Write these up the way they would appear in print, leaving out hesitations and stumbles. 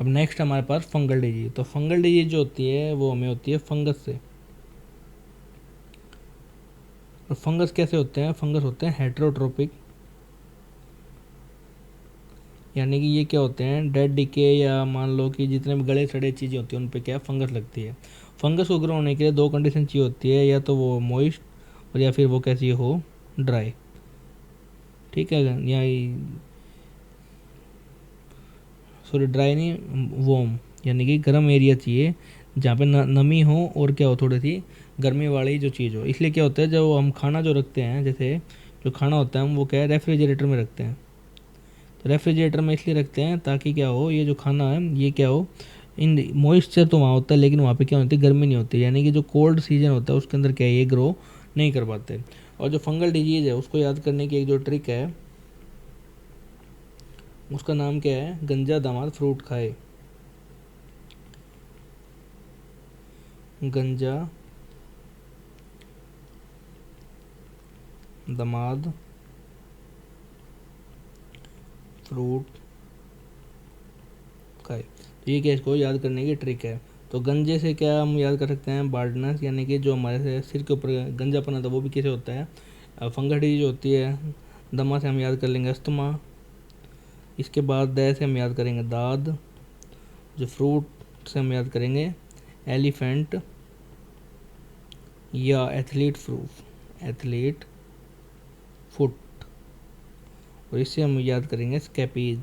अब नेक्स्ट हमारे पास fungal disease. तो फंगल डिजीज जो होती है वो हमें होती है फंगस से। और फंगस कैसे होते हैं? फंगस होते हैं हेट्रोट्रोपिक, यानी कि ये क्या होते हैं, डेड डिके या मान लो कि जितने भी गले सड़े चीज़ें होती हैं उन पे क्या फंगस लगती है। फंगस को ग्रो होने के लिए दो कंडीशन चाहिए होती है, या तो वो मॉइस्ट और या फिर वो कैसी हो, ड्राई। ठीक है, या सॉरी ड्राई नहीं, वॉर्म, यानी कि गर्म एरिया चाहिए जहाँ पे नमी हो और क्या हो, थोड़ी सी गर्मी वाली जो चीज़ हो। इसलिए क्या होता है, जब हम खाना जो रखते हैं, जैसे जो खाना होता है हम वो क्या है रेफ्रिजरेटर में रखते हैं। तो रेफ्रिजरेटर में इसलिए रखते हैं ताकि क्या हो, ये जो खाना है ये क्या हो, इन मॉइस्चर तो वहाँ होता है लेकिन वहाँ पे क्या होती है, गर्मी नहीं होती, यानी कि जो कोल्ड सीजन होता है उसके अंदर क्या है, ये ग्रो नहीं कर पाते। और जो फंगल डिजीज़ है उसको याद करने की एक जो ट्रिक है उसका नाम क्या है, गंजा दामाद फ्रूट खाए। गंजा दामाद फ्रूट खाए। तो ये क्या, इसको याद करने की ट्रिक है। तो गंजे से क्या हम याद कर सकते हैं, बार्डनेस, यानी कि जो हमारे से सिर के ऊपर गंजापन आता है वो भी कैसे होता है, फंगल डिजीज होती है। दमा से हम याद कर लेंगे अस्थमा। इसके बाद दै से हम याद करेंगे दाद। जो फ्रूट से हम याद करेंगे एलिफेंट या एथलीट फ्रूट, एथलीट फुट। और इससे हम याद करेंगे स्कैपीज।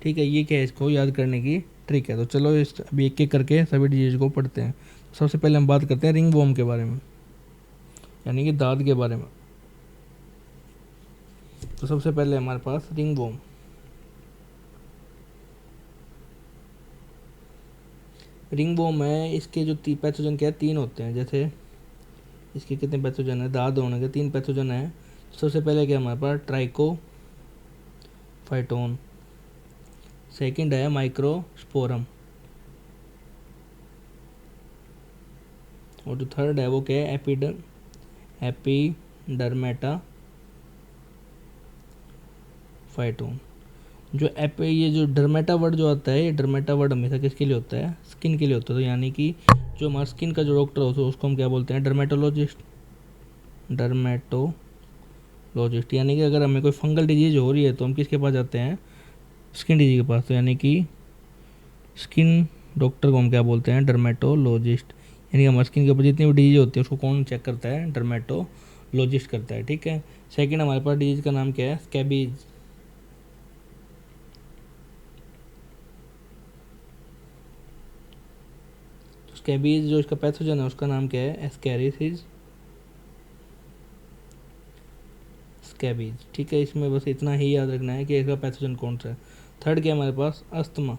ठीक है, ये क्या है, इसको याद करने की ट्रिक है। तो चलो इस अभी एक एक करके सभी डिजीज को पढ़ते हैं। सबसे पहले हम बात करते हैं रिंग वॉर्म के बारे में, यानी कि दाद के बारे में। तो सबसे पहले हमारे पास रिंग वॉर्म। रिंग वॉर्म है, इसके जो पैथोजन क्या है, तीन होते हैं। जैसे इसके कितने पैथोजन है, दाद होने के तीन पैथोजन है। सबसे पहले क्या हमारे पास ट्राइको फाइटोन, सेकंड है माइक्रोस्पोरम, और जो थर्ड है वो क्या है एपिडर्मेटा फाइटोन। जो ये जो डर्मेटा वर्ड जो आता है, ये डर्मेटा वर्ड हमेशा किसके लिए होता है, स्किन के लिए होता है। तो यानी कि जो हमारा स्किन का जो डॉक्टर होता है उसको हम क्या बोलते हैं, डर्मेटोलॉजिस्ट। डर्मेटोलॉजिस्ट, यानी कि अगर हमें कोई फंगल डिजीज हो रही है तो हम किसके पास जाते हैं, स्किन डिजीज के पास। तो यानी कि स्किन डॉक्टर को हम क्या बोलते हैं, डर्मेटोलॉजिस्ट। यानी कि हमारे स्किन के ऊपर जितनी भी डिजीज होती है उसको कौन चेक करता है, डर्मेटोलॉजिस्ट करता है। ठीक है, सेकंड हमारे पास डिजीज का नाम क्या है, स्कैबीज। स्कैबीज जो इसका पैथोजन है उसका नाम क्या है, एस्कैरिसीज स्कैबीज। ठीक है, इसमें बस इतना ही याद रखना है कि इसका पैथोजन कौन सा है। थर्ड क्या है हमारे पास, अस्थमा।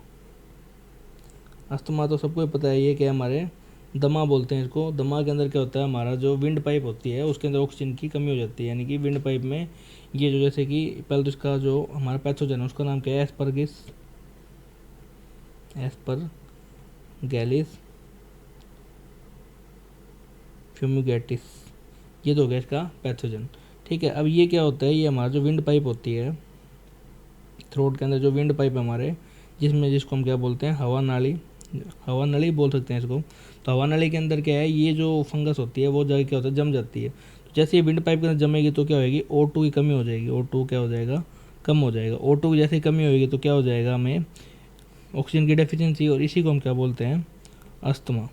अस्थमा तो सबको ही पता है, ये क्या है हमारे दमा बोलते हैं इसको। दमा के अंदर क्या होता है, हमारा जो विंड पाइप होती है उसके अंदर ऑक्सीजन की कमी हो जाती है, यानी कि विंड पाइप में ये जो, जैसे कि पहले तो इसका जो हमारा पैथोजन है उसका नाम क्या है, एस्पर गैलिस फ्यूमिगेटिस। ये तो हो गया इसका पैथोजन। ठीक है, अब ये क्या होता है, ये हमारा जो विंड पाइप होती है थ्रोट के अंदर, जो विंड पाइप है हमारे, जिसको हम क्या बोलते हैं, हवा नाली, हवा नली बोल सकते हैं इसको। तो हवा नली के अंदर क्या है, ये जो फंगस होती है वो जगह क्या होता है, जम जाती है। तो जैसे ये विंड पाइप के अंदर जमेगी तो क्या होगी, O2 की कमी हो जाएगी। O2 क्या हो जाएगा, कम हो जाएगा। O2 की जैसे कमी होगी तो क्या हो जाएगा, हमें ऑक्सीजन की डेफिशिएंसी, और इसी को हम क्या बोलते हैं, अस्थमा।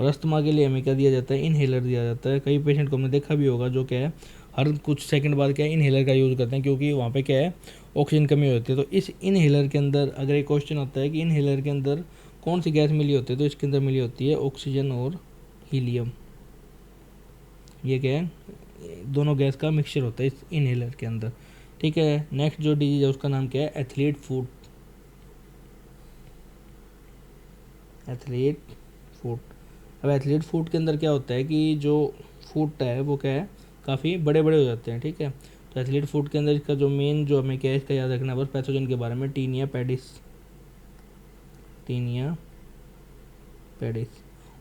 और अस्थमा के लिए हमें क्या दिया जाता है, इनहेलर दिया जाता है। कई पेशेंट को हमने देखा भी होगा जो क्या है, हर कुछ सेकंड बाद क्या है इनहेलर का यूज़ करते हैं, क्योंकि वहाँ पे क्या है ऑक्सीजन कमी होती है। तो इस इनहेलर के अंदर अगर एक क्वेश्चन आता है कि इनहेलर के अंदर कौन सी गैस मिली होती है, तो इसके अंदर मिली होती है ऑक्सीजन और हीलियम। ये क्या है, दोनों गैस का मिक्सचर होता है इस इनहेलर के अंदर। ठीक है, नेक्स्ट जो डिजीज है उसका नाम क्या है, एथलीट फूट। अब एथलीट फूट के अंदर क्या होता है कि जो फूट है वो क्या है, काफ़ी बड़े बड़े हो जाते हैं। ठीक है, तो एथलीट फूट के अंदर इसका जो मेन जो हमें क्या है, इसका याद रखना है बस पैथोजन के बारे में, टीनिया पेडिस।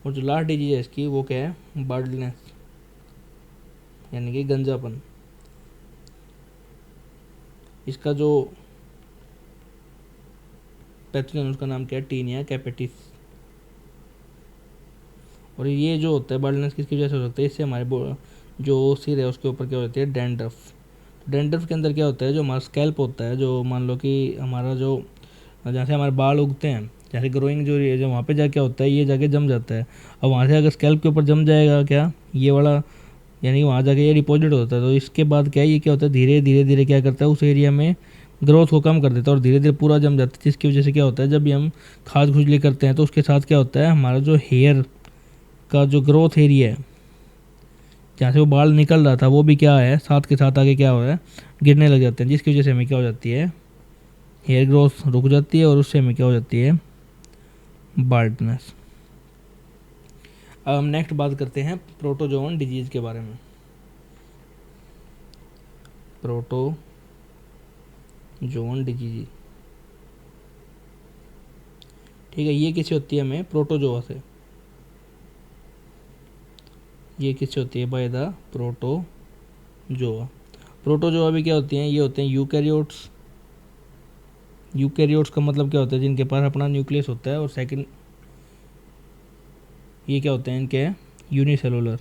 और जो लास्ट डिजीज है इसकी वो क्या है, बर्डनेस, यानी कि गंजापन। इसका जो पैथोजन उसका नाम क्या है, टीनिया कैपिटिस। और ये जो होता है बाल्डनेस किसकी वजह से हो सकता है, इससे हमारे जो सिर है उसके ऊपर क्या हो जाती है, डैंड्रफ। डैंड्रफ के अंदर क्या होता है, जो हमारा स्कैल्प होता है, जो मान लो कि हमारा जो जहाँ से हमारे बाल उगते हैं, जैसे ग्रोइंग जो है, जो वहाँ पे जाके होता है, ये जाके जम जाता है। अब वहाँ से अगर स्कैल्प के ऊपर जम जाएगा क्या, ये वाला, यानी वहाँ जाके ये डिपॉजिट होता है। तो इसके बाद क्या है, ये क्या होता है, धीरे धीरे धीरे क्या करता है, उस एरिया में ग्रोथ को कम कर देता है और धीरे धीरे पूरा जम जाता है। जिसकी वजह से क्या होता है, जब भी हम खाद खुजली करते हैं तो उसके साथ क्या होता है, हमारा जो हेयर का जो ग्रोथ एरिया है, जहाँ से वो बाल निकल रहा था, वो भी क्या है, साथ के साथ आगे क्या हो रहा है, गिरने लग जाते हैं। जिसकी वजह से हमें क्या हो जाती है, हेयर ग्रोथ रुक जाती है और उससे हमें क्या हो जाती है, बाल्डनेस। अब हम नेक्स्ट बात करते हैं प्रोटोजोवन डिजीज़ के बारे में। प्रोटोजोवन डिजीज, ठीक है, ये किससे होती है, हमें प्रोटोजोआ से। ये किससे होती है, बाय द प्रोटोजोआ। प्रोटोजोआ भी क्या होती हैं, ये होते हैं यूकैरियोट्स। यूकैरियोट्स का मतलब क्या होता है, जिनके पास अपना न्यूक्लियस होता है। और सेकंड, ये क्या होते हैं, इनके यूनिसेलुलर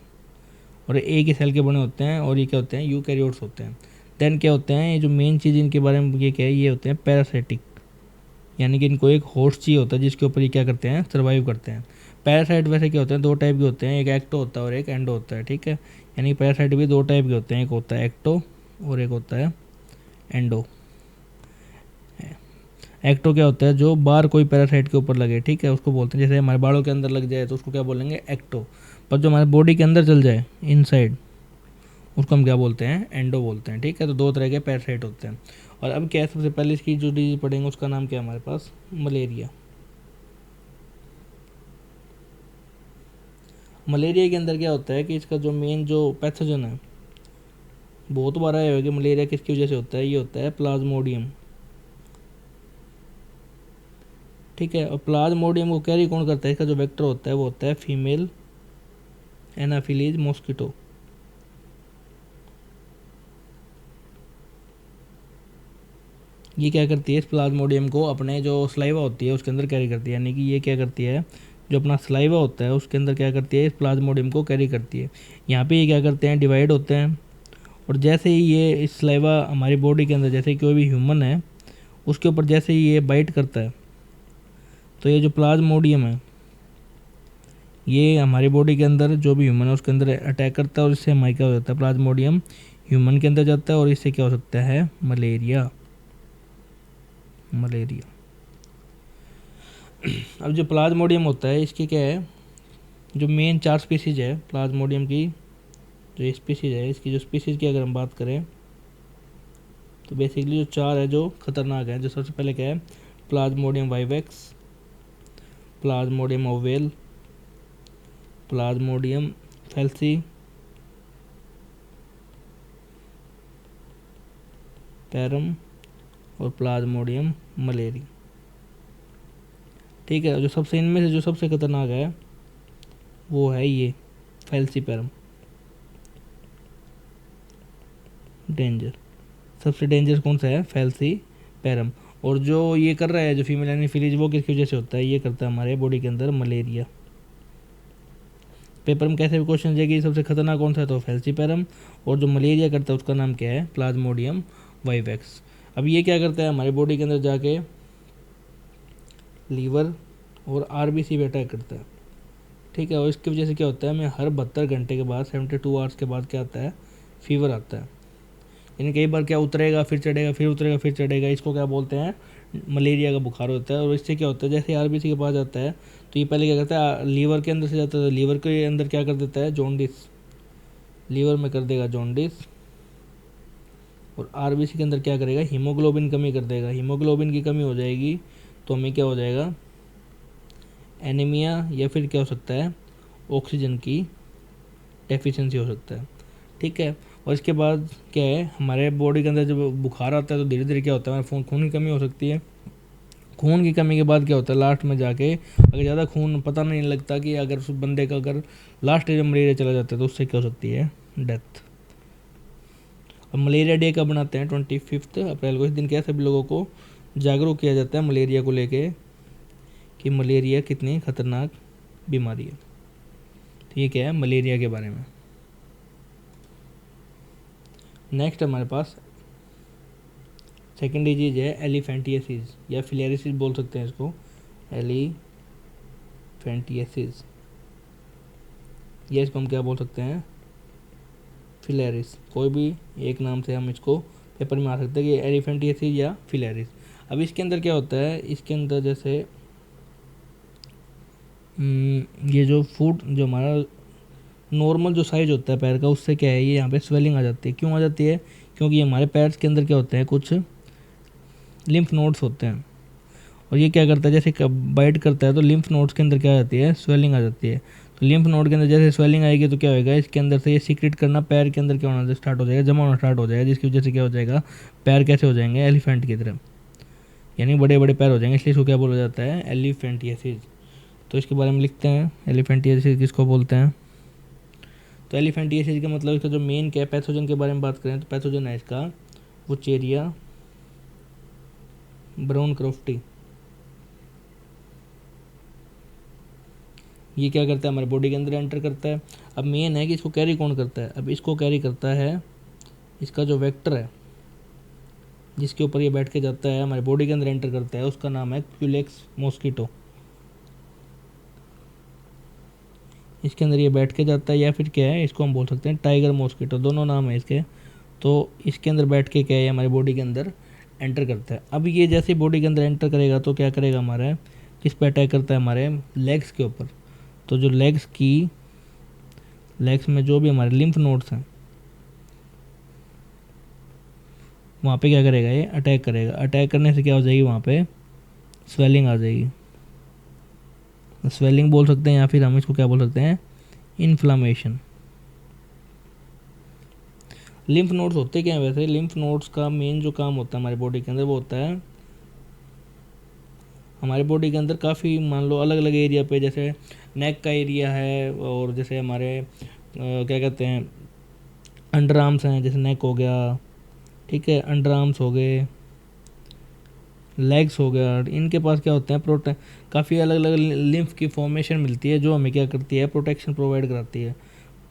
और एक ही सेल के बने होते हैं। और ये क्या होते हैं, यूकैरियोट्स होते हैं। देन क्या होते हैं, ये जो मेन चीज़ इनके बारे में ये क्या है, ये होते हैं पैरासाइटिक, यानी कि इनको एक होस्ट चाहिए होता है जिसके ऊपर ये क्या करते हैं, सर्वाइव करते हैं। पैरासाइट वैसे क्या होते हैं, दो टाइप के होते हैं, एक एक्टो होता है और एक एंडो होता है, ठीक है। यानी पैरासाइट भी दो टाइप के होते हैं, एक होता है एक्टो और एक होता है एंडो। एक्टो क्या होता है, जो बार कोई पैरासाइट के ऊपर लगे, ठीक है, उसको बोलते हैं। जैसे हमारे बालों के अंदर लग जाए तो उसको क्या बोलेंगे, एक्टो। पर जो हमारे बॉडी के अंदर चल जाए, इनसाइड, उसको हम क्या बोलते हैं, एंडो बोलते हैं, ठीक है। तो दो तरह के पैरासाइट होते हैं। और अब क्या है, सबसे पहले इसकी जो डिजीज पढ़ेंगे उसका नाम क्या है हमारे पास, मलेरिया। मलेरिया के अंदर क्या होता है कि इसका जो मेन जो पैथोजन है, बहुत बार आया है कि मलेरिया किसकी वजह से होता है, ये होता है प्लाज्मोडियम, ठीक है। और प्लाज्मोडियम को कैरी कौन करता है, इसका जो वेक्टर होता है वो होता है फीमेल एनाफिलीज मॉस्किटो। ये क्या करती है, इस प्लाज्मोडियम को अपने जो स्लाइवा होती है उसके अंदर कैरी करती है। यानी कि ये क्या करती है, जो अपना स्लाइवा होता है उसके अंदर क्या करती है, इस प्लाज्मोडियम को कैरी करती है। यहाँ पे ये क्या करते हैं, डिवाइड होते हैं। और जैसे ही ये इस स्लाइवा हमारी बॉडी के अंदर, जैसे कोई भी ह्यूमन है उसके ऊपर जैसे ही ये बाइट करता है, तो ये जो प्लाज्मोडियम है ये हमारी बॉडी के अंदर जो भी ह्यूमन है उसके अंदर अटैक करता है और इससे हमारी क्या हो जाता है, प्लाज्मोडियम ह्यूमन के अंदर जाता है और इससे क्या हो सकता है, मलेरिया। मलेरिया। अब जो प्लाज्मोडियम होता है इसकी क्या है, जो मेन 4 स्पीसीज है प्लाज्मोडियम की, जो स्पीसीज है इसकी, जो स्पीसीज की अगर हम बात करें तो बेसिकली जो 4 है जो खतरनाक है। जो सबसे पहले क्या है, Plasmodium vivax, Plasmodium ovale, Plasmodium falciparum और प्लाज्मोडियम मलेरी, ठीक है। जो सबसे इनमें से जो सबसे खतरनाक है वो है ये फैल्सीपेरम, डेंजर। सबसे डेंजर कौन सा है, फैल्सीपेरम। और जो ये कर रहा है, जो फीमेल एनाफिलीज, वो किसकी वजह से होता है, ये करता है हमारे बॉडी के अंदर मलेरिया। पेपर में कैसे भी क्वेश्चन जाएगी, सबसे खतरनाक कौन सा है, तो फैल्सीपेरम। और जो मलेरिया करता है उसका नाम क्या है, प्लाज्मोडियम वाइवेक्स। अब ये क्या करता है, हमारे बॉडी के अंदर जाके लीवर और आरबीसी पे अटैक करता है, ठीक है। और इसकी वजह से क्या होता है, हमें हर 72 घंटे के बाद, 72 आवर्स के बाद क्या आता है, फीवर आता है। यानी कई बार क्या उतरेगा फिर चढ़ेगा, फिर उतरेगा फिर चढ़ेगा, इसको क्या बोलते हैं, मलेरिया का बुखार होता है। और इससे क्या होता है, जैसे आरबीसी के पास जाता है तो ये पहले क्या करता है, लीवर के अंदर से जाता है, तो लीवर के अंदर क्या कर देता है, जॉन्डिस, लीवर में कर देगा जॉन्डिस। और आरबीसी के अंदर क्या करेगा, हीमोग्लोबिन कमी कर देगा। हीमोग्लोबिन की कमी हो जाएगी तो हमें क्या हो जाएगा, एनीमिया, या फिर क्या हो सकता है, ऑक्सीजन की डेफिशिएंसी हो सकता है, ठीक है। और इसके बाद क्या है, हमारे बॉडी के अंदर जब बुखार आता है तो धीरे धीरे क्या होता है, हमारे खून की कमी हो सकती है। खून की कमी के बाद क्या होता है, लास्ट में जाके अगर ज़्यादा खून पता नहीं लगता कि अगर उस बंदे का अगर लास्ट एज में मलेरिया चला जाता है तो उससे क्या हो सकती है, डेथ। अब मलेरिया डे कब बनाते हैं, 25 अप्रैल को। इस दिन क्या है, सभी लोगों को जागरूक किया जाता है मलेरिया को लेके कि मलेरिया कितनी खतरनाक बीमारी है। तो ये क्या है, मलेरिया के बारे में। नेक्स्ट हमारे पास सेकेंड डिजीज है एलिफेंटियासिस या फिलेरिसिस बोल सकते हैं इसको, एलिफेंटियासिस, या इसको हम क्या बोल सकते हैं, फिलेरिस। कोई भी एक नाम से हम इसको पेपर में आ सकते हैं कि एलिफेंटियासिस या फिलेरिस। अब इसके अंदर क्या होता है, इसके अंदर जैसे ये जो फूड जो हमारा नॉर्मल जो साइज होता है पैर का, उससे क्या है ये यहाँ पे स्वेलिंग आ जाती है। क्यों आ जाती है, क्योंकि हमारे पैर के अंदर क्या होते हैं, कुछ लिम्फ नोड्स होते हैं, और ये क्या करता है, जैसे बाइट करता है तो लिम्फ नोड्स के अंदर क्या आ जाती है, स्वेलिंग आ जाती है। तो लिम्फ नोड के अंदर जैसे स्वेलिंग आएगी तो क्या होगा, इसके अंदर से ये सीक्रेट करना पैर के अंदर क्या होना स्टार्ट हो जाएगा, जमा होना स्टार्ट हो जाएगा, जिसकी वजह से क्या हो जाएगा, पैर कैसे हो जाएंगे, एलिफेंट की तरह, यानी बड़े बड़े पैर हो जाएंगे, इसलिए इसको क्या बोला जाता है, एलिफेंटियासिस। तो इसके बारे में लिखते हैं, एलिफेंटियासिस किसको बोलते हैं। तो एलिफेंटियासिस का मतलब इसका जो मेन क्या है, पैथोजन के बारे में बात करें तो पैथोजन है इसका वुचेरिया ब्राउन क्रॉफ्टी। ये क्या करता है, हमारे बॉडी के अंदर एंटर करता है। अब मेन है कि इसको कैरी कौन करता है, अब इसको कैरी करता है इसका जो वेक्टर है, जिसके ऊपर ये बैठ के जाता है, हमारे बॉडी के अंदर एंटर करता है, उसका नाम है क्यूलेक्स मॉस्किटो। इसके अंदर ये बैठ के जाता है, या फिर क्या है, इसको हम बोल सकते हैं टाइगर मॉस्किटो, दोनों नाम है इसके। तो इसके अंदर बैठ के क्या है, हमारी बॉडी के अंदर एंटर करता है। अब ये जैसे बॉडी के अंदर एंटर करेगा तो क्या करेगा, हमारा किस पे अटैक करता है, हमारे लेग्स के ऊपर। तो जो लेग्स में जो भी हमारे लिम्फ नोड्स हैं, वहाँ पे क्या करेगा, ये अटैक करेगा। अटैक करने से क्या हो जाएगी, वहाँ पे स्वेलिंग आ जाएगी, स्वेलिंग बोल सकते हैं, या फिर हम इसको क्या बोल सकते हैं, इन्फ्लामेशन। लिम्फ नोड्स होते क्या हैं वैसे, लिम्फ नोड्स का मेन जो काम होता है हमारी बॉडी के अंदर, वो होता है हमारे बॉडी के अंदर काफ़ी, मान लो अलग अलग एरिया पे, जैसे नेक का एरिया है, और जैसे हमारे क्या कहते हैं, अंडर आर्म्स हैं, जैसे नेक हो गया, ठीक है, अंडर आर्म्स हो गए, लेग्स हो गया, इनके पास क्या होते हैं, काफ़ी अलग अलग लिम्फ की फॉर्मेशन मिलती है, जो हमें क्या करती है, प्रोटेक्शन प्रोवाइड कराती है।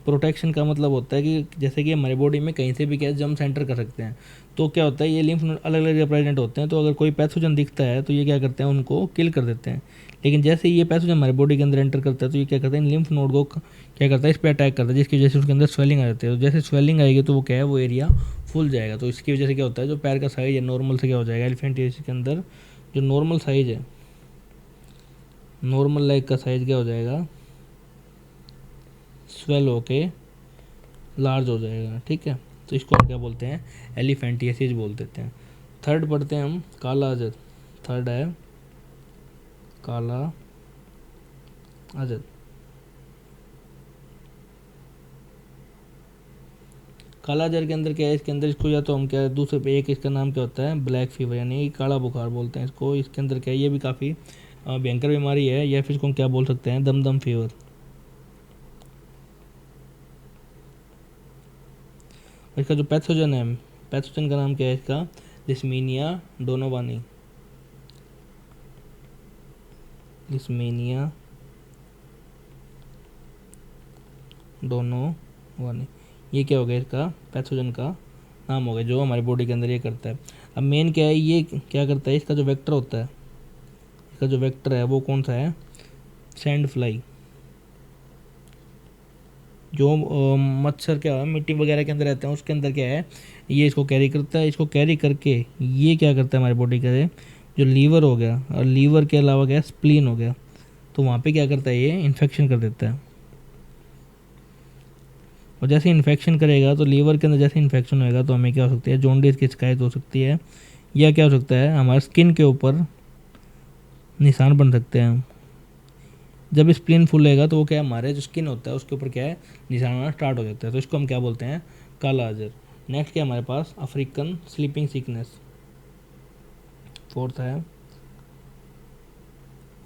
प्रोटेक्शन का मतलब होता है कि जैसे कि हमारे बॉडी में कहीं से भी क्या जम सेंटर कर सकते हैं, तो क्या होता है, ये लिम्फ नोड अलग अलग प्रेजेंट होते हैं, तो अगर कोई पैथोजन दिखता है तो ये क्या करते हैं, उनको किल कर देते हैं। लेकिन जैसे ये पैथोजन हमारे बॉडी के अंदर एंटर करता है तो ये क्या करता है, इन लिम्फ नोड को क्या करता है, इस पर अटैक करता है, जिसकी वजह से उसके अंदर स्वेलिंग आ जाती है। तो जैसे स्वेलिंग आएगी तो वो क्या है, वो एरिया फूल जाएगा। तो इसकी वजह से क्या होता है, जो पैर का साइज है नॉर्मल से क्या हो जाएगा, एलिफेंटियासिस के अंदर जो नॉर्मल साइज है, नॉर्मल लेग का साइज क्या हो जाएगा, स्वेल होके लार्ज हो जाएगा, ठीक है। तो इसको हम क्या बोलते हैं, एलिफेंटियासिस बोल देते हैं। थर्ड पढ़ते हैं हम, काला अजद। थर्ड है काला अजद। काला अजर के अंदर क्या है, इसके अंदर इसको या तो हम क्या दूसरे पे, एक इसका नाम क्या होता है, ब्लैक फीवर, यानी काला बुखार बोलते हैं इसको। इसके अंदर क्या है, ये भी काफ़ी भयंकर बीमारी है, या फिर इसको हम क्या बोल सकते हैं, दमदम फीवर। और इसका जो पैथोजन है, पैथोजन का नाम क्या है इसका, लिस्मीनिया डोनोवानी। लिस्मीनिया डोनोवानी, ये क्या हो गया, इसका पैथोजन का नाम हो गया, जो हमारी बॉडी के अंदर ये करता है। अब मेन क्या है, ये क्या करता है, इसका जो वेक्टर होता है, इसका जो वेक्टर है वो कौन सा है, सैंड फ्लाई। जो मच्छर क्या है, मिट्टी वगैरह के अंदर रहते हैं, उसके अंदर क्या है, ये इसको कैरी करता है। इसको कैरी करके ये क्या करता है, हमारी बॉडी का जो लीवर हो गया, और लीवर के अलावा क्या, स्प्लीन हो गया, तो वहाँ पे क्या करता है, ये इन्फेक्शन कर देता है। और जैसे इन्फेक्शन करेगा तो लीवर के अंदर जैसे इन्फेक्शन होएगा तो हमें क्या हो सकती है, जॉन्डिस की शिकायत हो सकती है, या क्या हो सकता है, हमारे स्किन के ऊपर निशान बन सकते हैं। जब स्प्लीन फूलेगा तो वो क्या है, हमारे जो स्किन होता है उसके ऊपर क्या है, निशान आना स्टार्ट हो जाता है। तो इसको हम क्या बोलते हैं, काला अजर। नेक्स्ट क्या हमारे पास, अफ्रीकन स्लीपिंग सिकनेस। फोर्थ है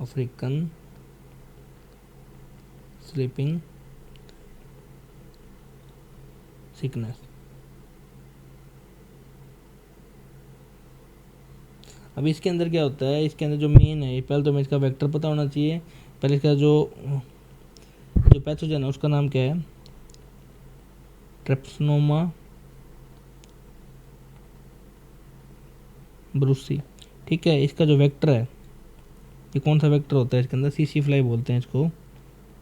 अफ्रीकन स्लीपिंग सिकनेस। अब इसके अंदर क्या होता है, इसके अंदर जो मेन है, पहले तो हमें इसका वेक्टर पता होना चाहिए। पहले इसका जो पैथोजन है उसका नाम क्या है, ट्रिप्सोमा ब्रूसी। ठीक है, इसका जो वेक्टर है, ये कौन सा वेक्टर होता है इसके अंदर, सी फ्लाई बोलते हैं इसको,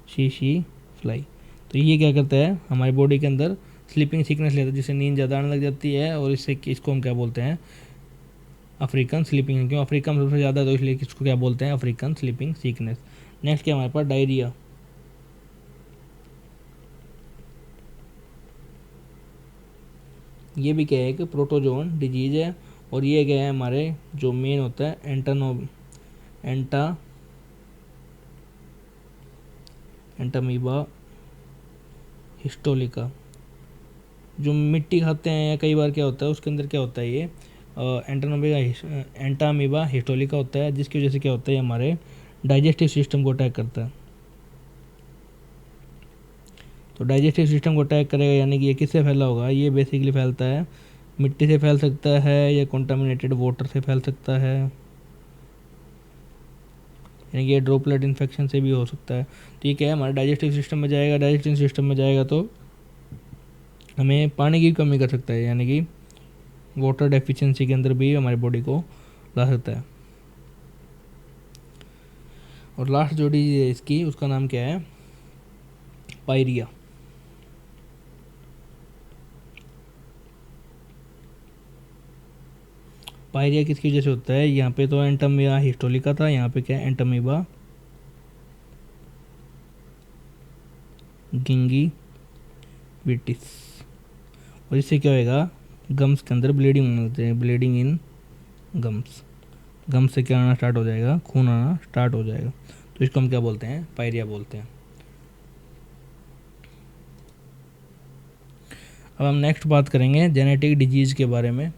सी फ्लाई। तो ये क्या करता है, हमारी बॉडी के अंदर स्लीपिंग सिकनेस लेता है, जिससे नींद ज़्यादा आने लग जाती है, और इसको हम क्या बोलते हैं, अफ्रीकन स्लीपिंग। क्यों अफ्रीका में सबसे ज़्यादा, तो इसलिए किसको क्या बोलते हैं, अफ्रीकन स्लीपिंग सिकनेस। नेक्स्ट क्या हमारे पास, डायरिया। ये भी क्या है कि प्रोटोजोन डिजीज है, और ये क्या है हमारे जो मेन होता है एंटामीबा हिस्टोलिका। जो मिट्टी खाते हैं, या कई बार क्या होता है उसके अंदर क्या होता है, ये एंटामीबा हिस्टोलिका होता है, जिसकी वजह से क्या होता है, हमारे डाइजेस्टिव सिस्टम को अटैक करता है। तो डाइजेस्टिव सिस्टम को अटैक करेगा, यानी कि ये किससे फैला होगा, ये बेसिकली फैलता है मिट्टी से फैल सकता है, या कॉन्टामिनेटेड वाटर से फैल सकता है, यानी कि ये ड्रॉपलेट इन्फेक्शन से भी हो सकता है। तो ये क्या है, हमारे डाइजेस्टिव सिस्टम में जाएगा, डाइजेस्टिव सिस्टम में जाएगा तो हमें पानी की कमी कर सकता है, यानी कि वाटर डेफिशिएंसी के अंदर भी हमारी बॉडी को ला सकता है। और लास्ट जो डिजीज है इसकी, उसका नाम क्या है, पायरिया। पायरिया किसकी वजह से होता है, यहाँ पे तो एंटामीबा हिस्टोलिका था, यहाँ पे क्या है, एंटामीबा गिंगी विटिस। और इससे क्या होएगा, गम्स के अंदर ब्लीडिंग होने लगती है, ब्लीडिंग इन गम्स से क्या आना स्टार्ट हो जाएगा, खून आना स्टार्ट हो जाएगा। तो इसको हम क्या बोलते हैं, पायरिया बोलते हैं। अब हम नेक्स्ट बात करेंगे जेनेटिक डिजीज़ के बारे में।